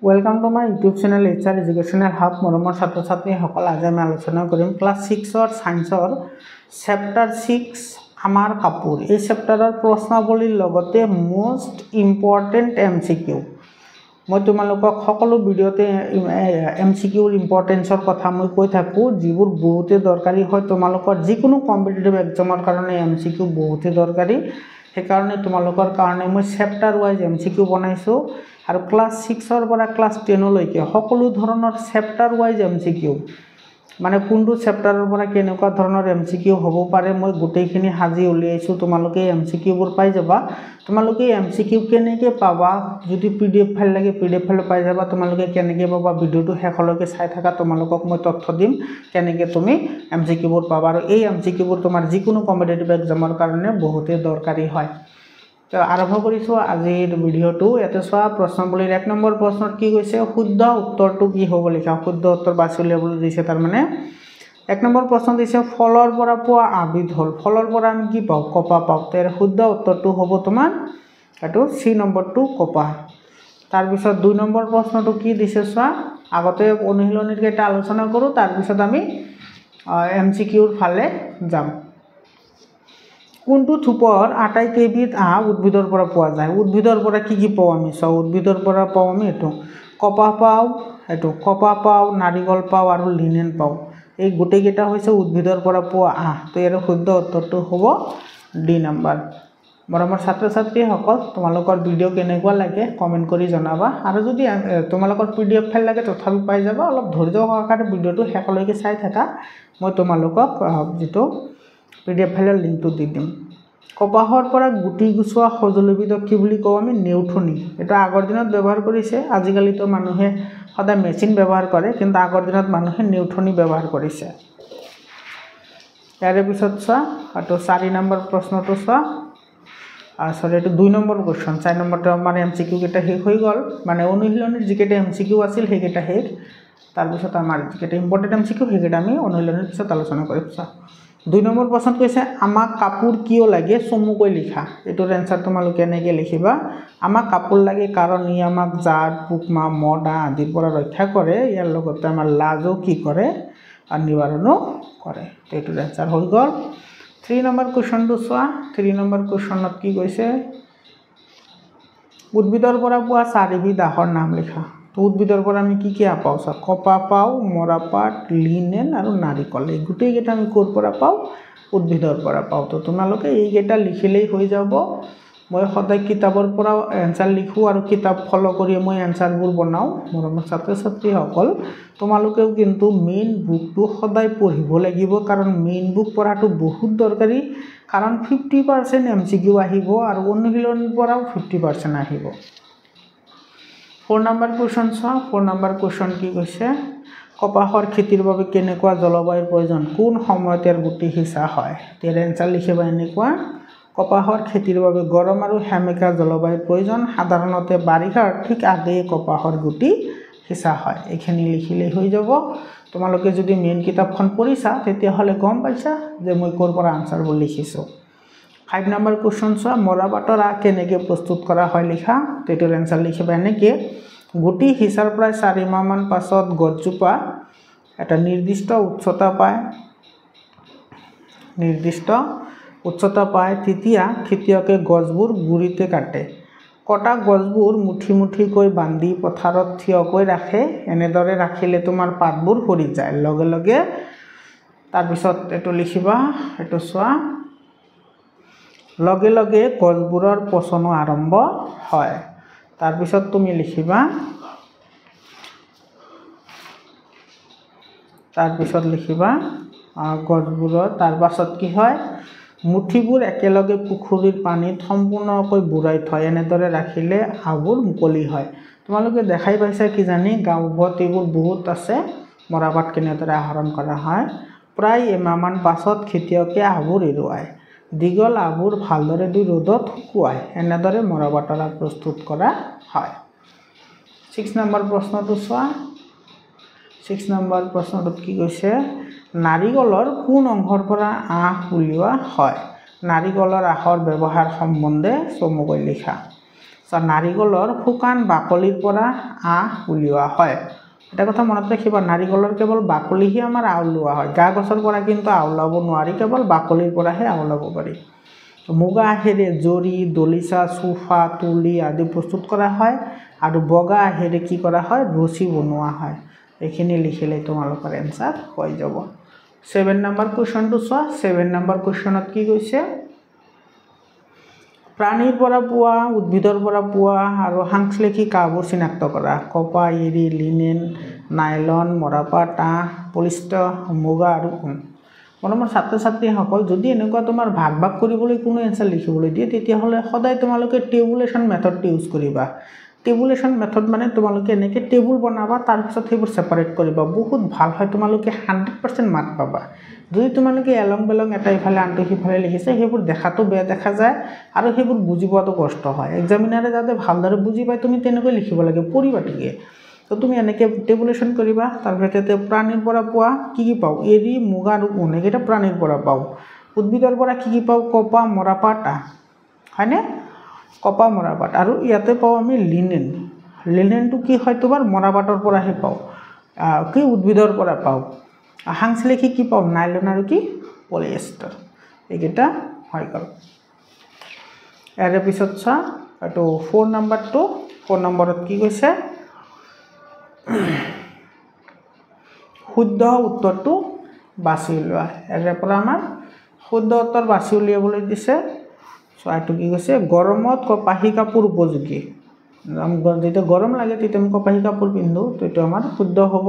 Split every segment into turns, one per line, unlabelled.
Welcome to my YouTube channel HR Educational Hub. মৰমৰ ছাত্ৰ ছাত্ৰীসকল আজি আমি আলোচনা কৰিম ক্লাছ 6ৰ সায়েন্সৰ চেপ্টাৰ 6 আমাৰ কাপোৰ। এই চেপ্টাৰৰ প্ৰশ্নাৱলীৰ লগতে মোস্ট ইম্পৰ্টেন্ট MCQ। মই তোমালোকক সকলো ভিডিওতে MCQৰ ইম্পৰ্টেন্সৰ কথা মই কৈ থাকো, যিবোৰ বহুতে দৰকাৰী হয় তোমালোকৰ যিকোনো কম্পিটিটিভ এক্সামৰ কাৰণে MCQ বহুতে দৰকাৰী। সেইকাৰণে তোমালোকৰ কাৰণে মই চেপ্টাৰ ওয়াইজ MCQ বনাইছো আৰু ক্লাছ 6ৰ পৰা ক্লাছ 10 লৈকে সকলো ধৰণৰ চেপ্টাৰ ওয়াইজ MCQ মানে কোনটো চেপ্টাৰৰ পৰা কেনেকুৱা ধৰণৰ MCQ হ'ব পাৰে মই গোটেইখিনি হাজি উলিয়াইছো। তোমালোকে MCQ বোৰ পাই যাবা। তোমালোকে MCQ কেনেকৈ পাবা, যদি PDF ফাইল লাগে PDF ফাইল পাই যাবা। তোমালোকে কেনেকৈ পাবা ভিডিওটো শেষলৈকে চাই থাকা, তোমালোকক মই তথ্য দিম কেনেকৈ তুমি MCQ বোৰ পাবা। আৰু এই MCQ বোৰ তোমাৰ যিকোনো কম্পিটিটিভ এক্সামৰ কাৰণে বহুতে দৰকাৰী হয়। তো আৰম্ভ কৰিছো আজিৰ ভিডিওটো। ইয়াতে চোৱা প্ৰশ্নাৱলীৰ 1 নম্বৰ প্ৰশ্নত কি কৈছে, শুদ্ধ উত্তৰটো কি হ'ব লিখা। শুদ্ধ উত্তৰ বাছি উলিয়াবলৈ দিছে। তাৰ মানে 1 নম্বৰ প্ৰশ্ন দিছে ফলৰ পৰা পোৱা আবিধ হ'ল। ফলৰ পৰা আমি কি পাওঁ? কপাহ পাওঁ। তাৰ শুদ্ধ উত্তৰটো হ'ব তোমাৰ এটো সি নম্বৰটো কপাহ। তাৰ পিছত 2 নম্বৰ প্ৰশ্নটো কি দিছে চোৱা, আগতে অনুশীলনীৰ কেইটা আলোচনা কৰো, তাৰ পিছত আমি MCQৰ ফালে যাম। কোনটো থুপৰ আটাইকেইবিধ উদ্ভিদৰ পৰা পোৱা যায়? উদ্ভিদৰ পৰা কি কি পাওঁ আমি? চাও উদ্ভিদৰ পৰা পাওঁ আমি এটো কপাহ পাওঁ, নাৰিকল পাওঁ আৰু লিনেন পাওঁ। এই গোটেইকেইটা হৈছে উদ্ভিদৰ পৰা পোৱা তো ইয়াৰ শুদ্ধ উত্তৰটো হ'ব ডি নম্বৰ। মৰমৰ ছাত্ৰ ছাত্ৰীসকল, তোমালোকৰ ভিডিও কেনেকুৱা লাগে কমেন্ট কৰি জনাবা। আৰু যদি তোমালোকৰ PDF ফাইল লাগে তথাপি পাই যাবা। অলপ ধৈৰ্য সহকাৰে ভিডিওটো শেষলৈকে চাই থাকা, মই তোমালোকক যেটো PDF ফাইলৰ লিংকটো দি দিম। কপাহৰ পৰা গুটি গুছোৱা সঁজুলিবিধক কি বুলি কওঁ আমি? নেউঠনি। এটা আগৰ দিনত ব্যৱহাৰ কৰিছে, আজিকালিতো মানুহে সদায় মেচিন ব্যৱহাৰ কৰে, কিন্তু আগৰ দিনত মানুহে নেউঠনি ব্যৱহাৰ কৰিছে। ইয়াৰ পিছত চোৱা আৰু 4 নম্বৰ প্ৰশ্নটো চোৱা, সৰি এটো 2 নম্বৰ কোৱেশ্চন। 4 নম্বৰটো আমাৰ MCQ কেইটা শেষ হৈ গ'ল, মানে অনুশীলনীৰ যিকেইটা MCQ আছিল সেইকেইটা শেষ। তাৰ পিছত আমাৰ যিকেইটা ইম্পৰ্টেন্ট MCQ সেইকেইটা আমি অনুশীলনীৰ পিছত আলোচনা কৰিম। 2 নম্বৰ প্ৰশ্নত কৈছে আমাক কাপোৰ কিয় লাগে চমুকৈ লিখা। এটোৰ এনসাৰ তোমালোকে এনেকৈ লিখিবা, আমাক কাপোৰ লাগে কাৰণ ই আমাক জাত পোকমা মদা আদিৰ পৰা ৰক্ষা কৰে, ইয়াৰ লগতে আমাৰ লাজো কি কৰে আৰু নিবাৰণো কৰে। এটোৰ এনসাৰ হৈ গ'ল। 3 নম্বৰ কোৱেশ্চনটো চোৱা। 3 নম্বৰ কোৱেশ্চনত কি কৈছে, উদ্ভিদৰ পৰা পোৱা 4বিধ আহৰ নাম লিখা। তো উদ্ভিদৰ পৰা আমি কি কি পাওঁ? কপাহ পাওঁ, মৰাপাট, লিনেন আৰু নাৰিকল। এই গোটেইকেইটা আমি ক'ৰ পৰা পাওঁ? উদ্ভিদৰ পৰা পাওঁ। তো তোমালোকে এইকেইটা লিখিলেই হৈ যাব। মই সদায় কিতাপৰ পৰা এনসাৰ লিখো আৰু কিতাপ ফলো কৰি মই এনসাৰবোৰ বনাওঁ। মৰমৰ ছাত্ৰ ছাত্ৰীসকল, তোমালোকেও কিন্তু মেইন বুকটো সদায় পঢ়িব লাগিব, কাৰণ মেইন বুক পঢ়াটো বহুত দৰকাৰী। কাৰণ 50% MCQ আহিব আৰু অনুশীলনীৰ পৰাও 50% আহিব। 4 নম্বৰ কোৱেশ্চন চোৱা। 4 নম্বৰ কোৱেশ্চন কি কৈছে, কপাহৰ খেতিৰ বাবে কেনেকুৱা জলবায়ুৰ প্ৰয়োজন? কোন সময়ত ইয়াৰ গুটি সিঁচা হয়? তাৰ এনসাৰ লিখিবা এনেকুৱা, কপাহৰ খেতিৰ বাবে গৰম আৰু সেমেকা জলবায়ুৰ প্ৰয়োজন। সাধাৰণতে বাৰিষাৰ ঠিক আগেয়ে কপাহৰ গুটি সিঁচা হয়। এইখিনি লিখিলেই হৈ যাব। তোমালোকে যদি মেইন কিতাপখন পঢ়িছা তেতিয়াহ'লে গম পাইছা যে মই ক'ৰ পৰা আনসাৰবোৰ লিখিছো। 5 নম্বৰ কোৱেশ্চন চোৱা, মৰাপাটৰ কেনেকৈ প্ৰস্তুত কৰা হয় লিখা। এটোৰ এনসাৰ লিখিবা এনেকৈ, গুটি সিঁচাৰ প্ৰায় 4 মাহমান পাছত গছজোপা এটা নিৰ্দিষ্ট উচ্চতা পায়, তেতিয়া খেতিয়কে গছবোৰ গুৰিতে কাটে। কটা গছবোৰ মুঠি মুঠিকৈ বান্ধি পথাৰত থিয়কৈ ৰাখে। এনেদৰে ৰাখিলে তোমাৰ পাতবোৰ সৰি যায় লগে লগে। তাৰপিছত এটো লিখিবা, এটো চোৱা, লগে লগে গছবোৰৰ পচনো আৰম্ভ হয়। তাৰপিছত তুমি লিখিবা, গছবোৰৰ তাৰপাছত কি হয়, মুঠিবোৰ একেলগে পুখুৰীৰ পানীত সম্পূৰ্ণকৈ বুৰাই থয়। এনেদৰে ৰাখিলে আহবোৰ মুকলি হয়। তোমালোকে দেখাই পাইছা কিজানি গাঁৱত এইবোৰ বহুত আছে, মৰাপাট কেনেদৰে আহৰণ কৰা হয়। প্ৰায় এমাহমান পাছত খেতিয়কে আহবোৰ এৰুৱায়। দীঘল আহবোৰ ভালদৰে ধুই ৰ'দত শুকুৱায়। এনেদৰে মৰাপাটৰ প্ৰস্তুত কৰা হয়। 6 নম্বৰ প্ৰশ্নটো চোৱা। 6 নম্বৰ প্ৰশ্নটোত কি কৈছে, নাৰিকলৰ কোন অংশৰ পৰা আহ উলিওৱা হয়? নাৰিকলৰ আহৰ ব্যৱহাৰ সম্বন্ধে চমুকৈ লিখা। নাৰিকলৰ শুকান বাকলিৰ পৰা আহ উলিওৱা হয় এটা কথা মনত ৰাখিবা নাৰিকলৰ কেৱল বাকলিহে আমাৰ আহ উলিওৱা হয় গা গছৰ পৰা কিন্তু আহ উলাব নোৱাৰি কেৱল বাকলিৰ পৰাহে আহ উলাব পাৰি মুগা আহেৰে জৰি দলিচা সোফা তুলি আদি প্ৰস্তুত কৰা হয় আৰু বগা আহেৰে কি কৰা হয় ৰছী বনোৱা হয় এইখিনি লিখিলে তোমালোকৰ এনসাৰ হৈ যাব 7 নম্বৰ কোৱেশ্চনটো চোৱা 7 নম্বৰ কোৱেশ্চনত কি কৈছে প্ৰাণীৰ পৰা পোৱা উদ্ভিদৰ পৰা পোৱা আৰু সাংশ্লেষিক কাঁহবোৰ চিনাক্ত কৰা কপাহ এৰী লিনেন নাইলন মৰাপাট আঁহ পলিষ্টাৰ মুগা আৰু ঊণ মৰমৰ ছাত্ৰ ছাত্ৰীসকল যদি এনেকুৱা তোমাৰ ভাগ ভাগ কৰিবলৈ কোনো এনসাৰ লিখিবলৈ দিয়ে তেতিয়াহ'লে সদায় তোমালোকে টেবুলেশ্যন মেথডটো ইউজ কৰিবা টেবুলেশ্যন মেথড মানে তোমালোকে এনেকৈ টেবুল বনাবা তাৰ পিছত সেইবোৰ সেপাৰেট কৰিবা বহুত ভাল হয় তোমালোকে 100% মাৰ্ক পাবা যদি তোমালোকে এলং বেলং এটা ইফালে আনটো সিফালে লিখিছে সেইবোৰ দেখাটো বেয়া দেখা যায় আৰু সেইবোৰ বুজি পোৱাটো কষ্ট হয় এক্সামিনাৰে যাতে ভালদৰে বুজি পায় তুমি তেনেকৈ লিখিব লাগে পৰিপাটিকে তো তুমি এনেকৈ টেবুলেশ্যন কৰিবা তাৰ ভিতৰতে প্ৰাণীৰ পৰা পোৱা কি কি পাও এৰী মুগা আৰু ঊণ এটা প্ৰাণীৰ পৰা পাও উদ্ভিদৰ পৰা কি পাও কপাহ মৰাপাট আঁহ হয়নে কপাহ মৰাপাট আৰু ইয়াতে পাও আমি লিনেন লিনেনটো কি হয় তোমাৰ মৰাপাটৰ পৰাহে পাও কি উদ্ভিদৰ পৰা পাও সাংশ্লেষিক কি পাও নাইলন আৰু কি পলিয়েষ্টাৰ এইকেইটা হৈ গ'ল ইয়াৰ পিছত চা এটো 4 নম্বৰটো 4 নম্বৰত কি কৈছে শুদ্ধ উত্তৰটো বাছি উলিওৱা ইয়াৰ পৰা আমাৰ শুদ্ধ উত্তৰ বাছি উলিয়াবলৈ দিছে সো এটো কি কৈছে গৰমত কপাহী কাপোৰ উপযোগী যেতিয়া গৰম লাগে তেতিয়া আমি কপাহী কাপোৰ পিন্ধো তো এটো আমাৰ শুদ্ধ হ'ব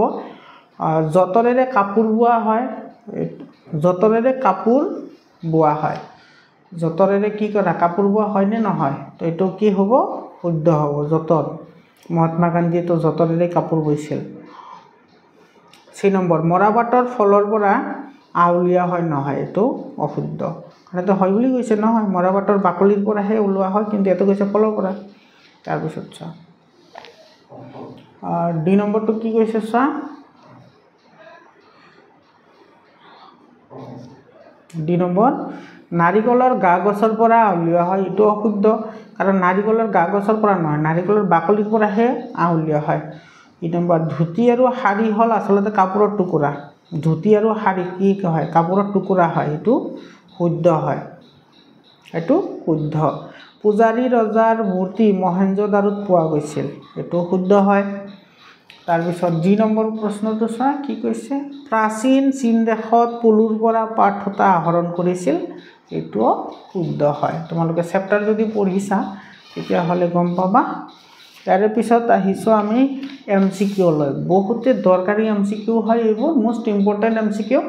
যতৰেৰে কাপোৰ বোৱা হয় যতৰেৰে কাপোৰ বোৱা হয় যতৰেৰে কি কৰা কাপোৰ বোৱা হয় নে নহয় তো এটো কি হ'ব শুদ্ধ হ'ব যতৰ মহাত্মা গান্ধীয়ে তো যতৰেৰে কাপোৰ বৈছিল 6 নম্বৰ মৰাপাটৰ ফলৰ পৰা আহ উলিওৱা হয় নহয় এটো অশুদ্ধ কাৰণ তো হয় বুলি কৈছে নহয় মৰাপাটৰ বাকলিৰ পৰাহে উলিওৱা হয় কিন্তু এটো কৈছে ফলৰ পৰা তাৰ পিছত চা ডি নম্বৰটো কি কৈছে চা ডি নম্বৰ নাৰিকলৰ গা গছৰ পৰা উলিওৱা হয় এটো অশুদ্ধ কাৰণ নাৰিকলৰ গা গছৰ পৰা নহয় নাৰিকলৰ বাকলিৰ পৰাহে আহ উলিওৱা হয় ই নম্বৰ ধুতি আৰু শাৰী হল আসলতে কাপোৰৰ টুকুৰা ধুতি আৰু শাৰী কি হয় কাপোৰৰ টুকুৰা হয় এটো শুদ্ধ হয় এটো শুদ্ধ পূজাৰী ৰজাৰ মূৰ্তি মহেঞ্জোদাৰোত পোৱা গৈছিল এটো শুদ্ধ হয় তাৰ পিছত জি নম্বৰ প্ৰশ্নটো চা কি কৈছে প্ৰাচীন চীন দেশত পলুৰ পৰা পাট সূতা আহৰণ কৰিছিল এটো শুদ্ধ হয় তোমালোকে চেপ্টাৰ যদি পঢ়িছা তেতিয়া হলে গম পাবা ইয়াৰ পিছত আহিছো আমি এমসিকিউ লৈ বহুতে দৰকাৰী এমসিকিউ হয় এইবোৰ মোস্ট ইম্পৰ্টেন্ট এমসিকিউ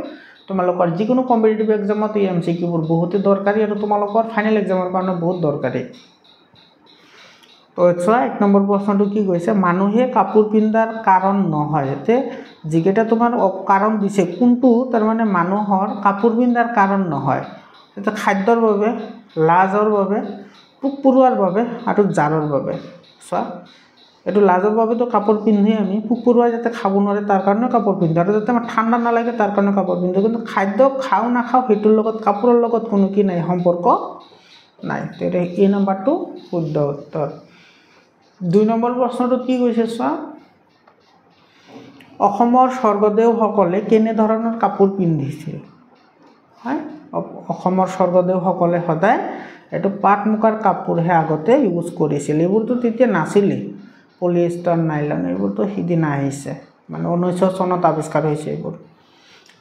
তোমালোকৰ যিকোনো কম্পিটিটিভ এক্সামত এই এমসিকিউবোৰ বহুতে দৰকাৰী আৰু তোমালোকৰ ফাইনেল এক্সামৰ কাৰণে বহুত দৰকাৰী তো চোৱা 1 নম্বৰ প্ৰশ্নটো কি কৈছে মানুহে কাপোৰ পিন্ধাৰ কাৰণ নহয় এতে যিকেটা তোমাৰ কাৰণ দিছে কোনটো তাৰ মানে মানুহৰ কাপোৰ পিন্ধাৰ কাৰণ নহয় এটা খাদ্যৰ বাবে লাজৰ বাবে পোক পৰুৱাৰ বাবে আৰু জাৰৰ বাবে চোৱা এটো লাজৰ বাবে তো কাপোৰ পিন্ধি আমি পোক পৰুৱা যাতে খাব নোৱাৰে তাৰ কাৰণে কাপোৰ পিন্ধো আৰু যাতে আমাৰ ঠাণ্ডা নালাগে তাৰ কাৰণে কাপোৰ পিন্ধো কিন্তু খাদ্য খাও না খাও হেতুৰ লগত কাপোৰৰ লগত কোনো কি নাই সম্পৰ্ক নাই তেৰে এই নম্বৰটো শুদ্ধ উত্তৰ 2 নম্বৰ প্ৰশ্নটো কি কৈছে চোৱা অসমৰ স্বৰ্গদেউ সকলে কেনে ধৰণৰ কাপোৰ পিন্ধিছিল হয় অসমৰ স্বৰ্গদেউ সকলে সদায় এটো পাট মুকাৰ কাপোৰহে আগতে ইউজ কৰিছিল এইবোৰটো তেতিয়া নাছিলে পলিয়েষ্টাৰ নাইলন এইবোৰটো হিদিনা আহিছে মানে 1900 চনত আৱিষ্কাৰ হৈছে এইবোৰ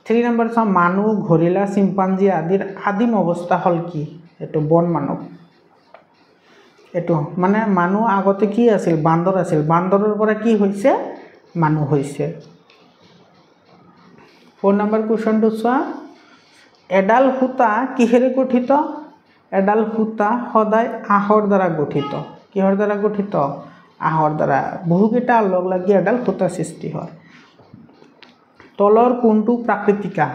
3 নম্বৰ চা মানুহ ঘৰিলা চিম্পাঞ্জি আদিৰ আদিম অৱস্থা হল কি এটো বন মানৱ এটো মানে মানুহ আগতে কি আছিল বান্দৰ আছিল বান্দৰৰ পৰা কি হৈছে মানুহ হৈছে 4 নম্বৰ কোৱেশ্চনটো চোৱা এডাল সূতা কিহেৰে গঠিত এডাল সূতা সদায় আহৰ দ্বাৰা গঠিত কিহৰ দ্বাৰা গঠিত আহৰ দ্বাৰা বহুকেইটা লগ লাগি এডাল সূতা সৃষ্টি হয় তলৰ কোনটো প্ৰাকৃতিকা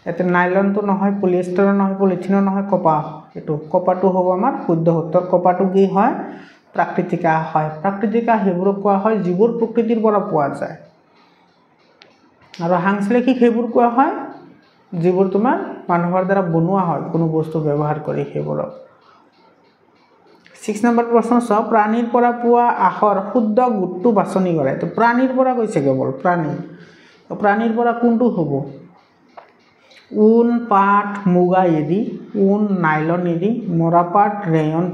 এতে নাইলনটো নহয় পলিয়েষ্টাৰ নহয় পলিথিন নহয় কপাহ এটো কপাহটো হ'ব আমাৰ শুদ্ধ উত্তৰ কপাহটো কি হয় প্ৰাকৃতিকা হয় প্ৰাকৃতিকা হেবোৰ কোৱা হয় যিবোৰ প্ৰকৃতিৰ পৰা পোৱা যায় আৰু সাংশ্লেষিক হেবোৰ কোৱা হয় যিবোৰ তোমাৰ মানুহৰ দ্বাৰা বনোৱা হয় কোনো বস্তু ব্যৱহাৰ কৰি হেবোৰ 6 নম্বৰ প্ৰশ্ন চাও প্ৰাণীৰ পৰা পোৱা আহৰ শুদ্ধ গুটটো বাছনি কৰে তো প্ৰাণীৰ পৰা কৈছে কেৱল প্ৰাণীৰ পৰা কোনটো হ'ব ঊন পাট মুগা এৰি ঊন নাইলন এৰি মৰাপাট ৰেয়ন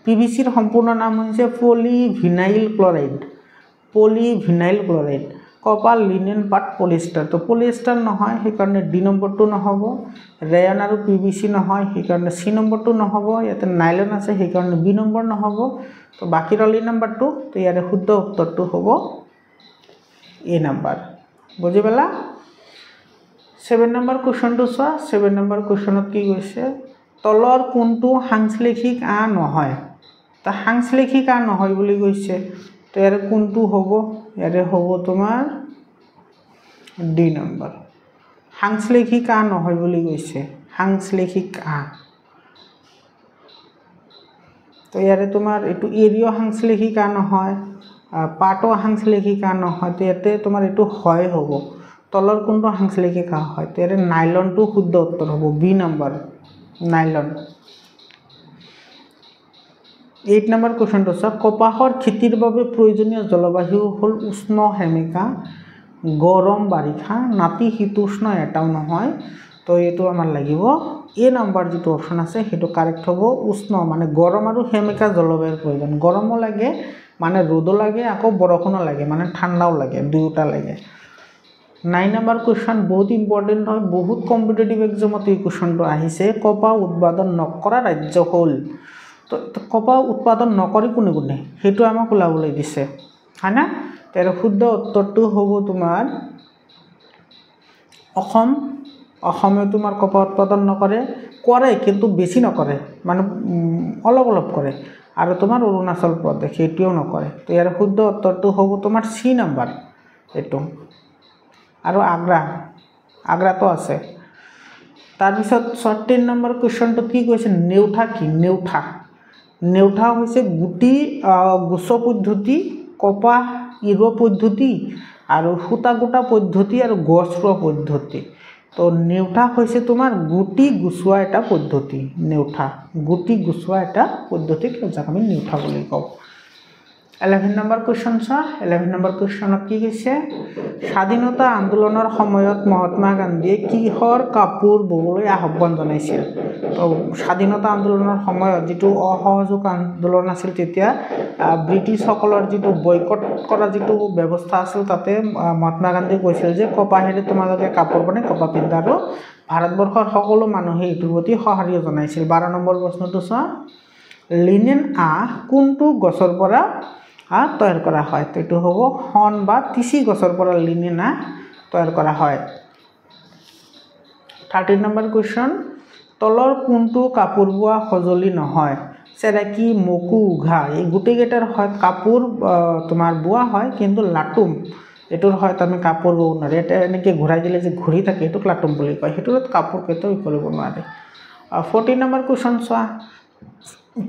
পিভিসিৰ সম্পূৰ্ণ নাম হৈছে পলিভিনাইল ক্লৰাইড কপাল লিনেন পাট পলিষ্টাৰ তো পলিষ্টাৰ নহয় সেইকাৰণে ডি নম্বৰটো নহব ৰেয়ন আৰু পিভিসি নহয় সেইকাৰণে সি নম্বৰটো নহব ইয়াতে নাইলন আছে সেইকাৰণে বি নম্বৰ নহব তো বাকি ৰলি নম্বৰটো তো ইয়াৰে শুদ্ধ উত্তৰটো হ'ব এ নম্বৰ বুজি পালা 7 নম্বৰ কোৱেশ্চনটো চোৱা 7 নম্বৰ কোৱেশ্চনত কি কৈছে তলৰ কোনটো সাংশ্লেষিক আ নহয় তা সাংশ্লেষিক আ নহয় বুলি কৈছে তো ইয়াৰে কোনটো হ'ব ইয়াৰে হ'ব তোমাৰ ডি নম্বৰ সাংশ্লেষিক আ নহয় বুলি কৈছে সাংশ্লেষিক আ তো ইয়াৰে তোমাৰ এটো এৰিও সাংশ্লেষিক আ নহয় পাটো সাংশ্লেষিক আ নহয় তো ইয়াতে তোমাৰ এটো হয় হ'ব তলৰ কোনটো সাংশ্লেষিক আ হয় তো ইয়াৰে নাইলনটো শুদ্ধ উত্তৰ হ'ব বি নম্বৰ নাইলন 8 নম্বৰ কোৱেশ্চনটো চাওক কপাহৰ খেতিৰ বাবে প্ৰয়োজনীয় জলবায়ু হল উষ্ণ হেমিকা গৰম বাৰিষা নাতি শীতোষ্ণ এটাও নহয় তো এটো আমাৰ লাগিব এ নম্বৰ যেটো অপচন আছে হেতু কাৰেক্ট হ'ব উষ্ণ মানে গৰম আৰু হেমিকা জলবায়ুৰ প্ৰয়োজন গৰমো লাগে মানে ৰ'দো লাগে আকৌ বৰষুণো লাগে মানে ঠাণ্ডাও লাগে দুটা লাগে 9 নম্বৰ কোৱেশ্চন বহুত ইম্পৰ্টেন্ট হয় বহুত কম্পিটিটিভ এক্সামত এই কোৱেশ্চনটো আহিছে কপাহ উৎপাদন নকৰা ৰাজ্য হল তো কপাহ উৎপাদন নকৰি কোনে হেতু আমাক ওলাবলৈ দিছে হয়না তাৰ শুদ্ধ উত্তৰটো হ'ব তোমাৰ অসমে তোমাৰ কপাহ উৎপাদন নকৰে কিন্তু বেছি নকৰে মানে অলপ কৰে আৰু তোমাৰ অৰুণাচল প্ৰদেশ হেতুও নকৰে তো ইয়াৰ শুদ্ধ উত্তৰটো হ'ব তোমাৰ সি নম্বৰ এটো আৰু আগ্ৰাটো আছে তাৰ পিছত 13 নম্বৰ কোৱেশ্চনটো কি কৈছে নেউঠা কি নেউঠা হৈছে গুটি গুছ পদ্ধতি কপাহ ইৰো পদ্ধতি আৰু সুতা গোটা পদ্ধতি আৰু গছ ৰোৱা পদ্ধতি তো নেউঠা হৈছে তোমাৰ গুটি গুছোৱা এটা পদ্ধতি গুটি গুছোৱা এটা পদ্ধতি যাক আমি নেউঠা বুলি কওঁ 11 নম্বৰ কোৱেশ্চন 11 নম্বৰ কোৱেশ্চনত কি কৈছে স্বাধীনতা আন্দোলনৰ সময়ত মহাত্মা গান্ধীয়ে কিহৰ কাপোৰ ববলৈ আহ্বান জনাইছিল তো স্বাধীনতা আন্দোলনৰ সময়ত যেটো অসহযোগ আন্দোলন আছিল তেতিয়া ব্ৰিটিছ সকলৰ যেটো বয়কট কৰা যেটো ব্যৱস্থা আছিল তাতে মহাত্মা গান্ধীয়ে কৈছিল যে কপাহেৰে তোমালোকে কাপোৰ বনাই কপা পিন্ধা আৰু ভাৰতবৰ্ষৰ সকলো মানুহে এটোৰ প্ৰতি সহায় জনাইছিল 12 নম্বৰ প্ৰশ্নটো চোৱা লিনেন কোনটো গছৰ পৰা তৈয়াৰ কৰা হয় তো এটো হ'ব হন বা তিসি গছৰ পৰা লিনেন তৈয়াৰ কৰা হয় 13 নম্বৰ কোৱেশ্চন তলৰ কোনটো কাপোৰ বোৱা সজলি নহয় সেৰাকি মকু ঘা এই গুটেগেটাৰ হয় কাপোৰ তোমাৰ বোৱা হয় কিন্তু লাটুম এটোৰ হয় আমি কাপোৰ বও না এটা এনেকে ঘুৰাই দিলে যে ঘুৰি থাকে এটো লাটুম বুলি কয় হেতুত কাপোৰ কেটো কৰিব নোৱাৰে 14 নম্বৰ কোৱেশ্চন চোৱা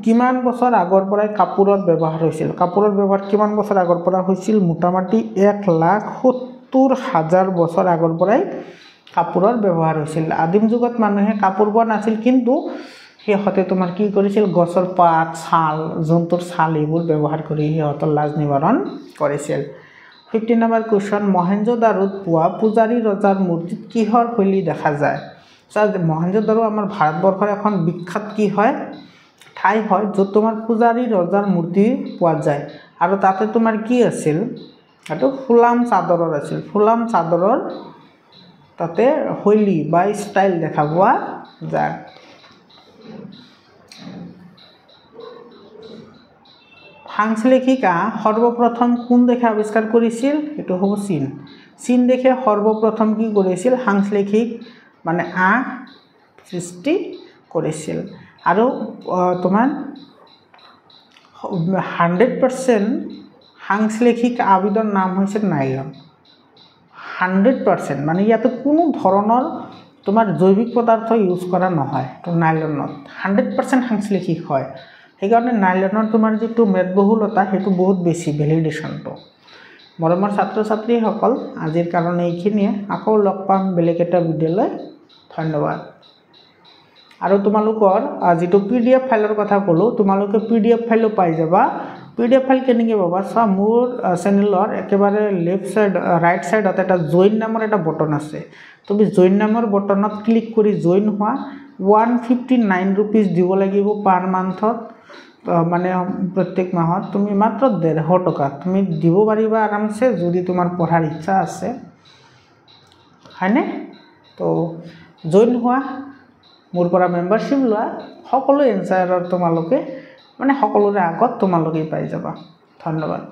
কিমান বছৰ আগৰ পৰাই কাপোৰত ব্যৱহাৰ হৈছিল কাপোৰৰ ব্যৱহাৰ কিমান বছৰ আগৰ পৰা হৈছিল মোটামুটি 1,70,000 বছৰ আগৰ পৰাই কাপোৰৰ ব্যৱহাৰ হৈছিল আদিম যুগত মানুহে কাপোৰ বোৱা নাছিল কিন্তু হেহতে তোমাৰ কি কৰিছিল গছৰ পাত ছাল জন্তুৰ ছাল এইবোৰ ব্যৱহাৰ কৰি হেহতৰ লাজ নিবাৰণ কৰিছিল 15 নম্বৰ কোৱেশ্চন মহেঞ্জোদাৰোত পোৱা পূজাৰী ৰজাৰ মূৰ্তিত কিহৰ শৈলী দেখা যায় মহেঞ্জোদাৰো আমাৰ ভাৰতবৰ্ষৰ এখন বিখ্যাত কি হয় ঠাই হয় য'ত তোমাৰ পূজাৰী ৰজাৰ মূৰ্তি পোৱা যায় আৰু তাতে তোমাৰ কি আছিল এটো ফুলাম চাদৰৰ আছিল ফুলাম চাদৰৰ তাতে শৈলী বা ষ্টাইল দেখা পোৱা যায় সাংশ্লেষিকা সৰ্বপ্ৰথম কোন দেশে আৱিষ্কাৰ কৰিছিল এটো হ'ব চীন দেশে সৰ্বপ্ৰথম কি কৰিছিল সাংশ্লেষিক মানে সৃষ্টি কৰিছিল আৰু তোমাৰ 100% সাংশ্লেষিক আবিদৰ নাম হৈছে নাইলন 100% মানে ইয়াতে কোনো ধৰণৰ তোমাৰ জৈৱিক পদাৰ্থ ইউজ কৰা নহয় তো নাইলনত 100% সাংশ্লেষিক হয় সেইকাৰণে নাইলনৰ তোমাৰ যেটো মেদবহুলতা হেতু বহুত বেছি ভ্যালিডেশনটো মৰমৰ ছাত্ৰ ছাত্ৰীসকল আজিৰ কাৰণে এইখিনিয়ে আকৌ লগ পাম বেলেগ এটা ভিডিঅ'লৈ ধন্যবাদ আৰু তোমালোকৰ যেটো PDF ফাইলৰ কথা কলো তোমালোকে PDF ফাইলও পাই যাবা PDF ফাইল কেনেকৈ পাবা সা মোৰ চেনেলৰ একেবাৰে লেফট সাইড ৰাইট সাইডত এটা জয়েন নামৰ এটা বটন আছে তুমি জয়েন নামৰ বটনত ক্লিক কৰি জয়েন হোৱা 159 rupees দিব লাগিব পাৰ মান্থত মানে প্ৰত্যেক মাহত তুমি মাত্ৰ 150 টকা তুমি দিব পাৰিবা আৰামছে যদি তোমাৰ পঢ়াৰ ইচ্ছা আছে হয়নে তো জয়েন হোৱা মোৰ পৰা মেম্বাৰশ্বিপ লোৱা সকলো এনসাৰৰ তোমালোকে মানে সকলোৰে আগত তোমালোকে পাই যাবা ধন্যবাদ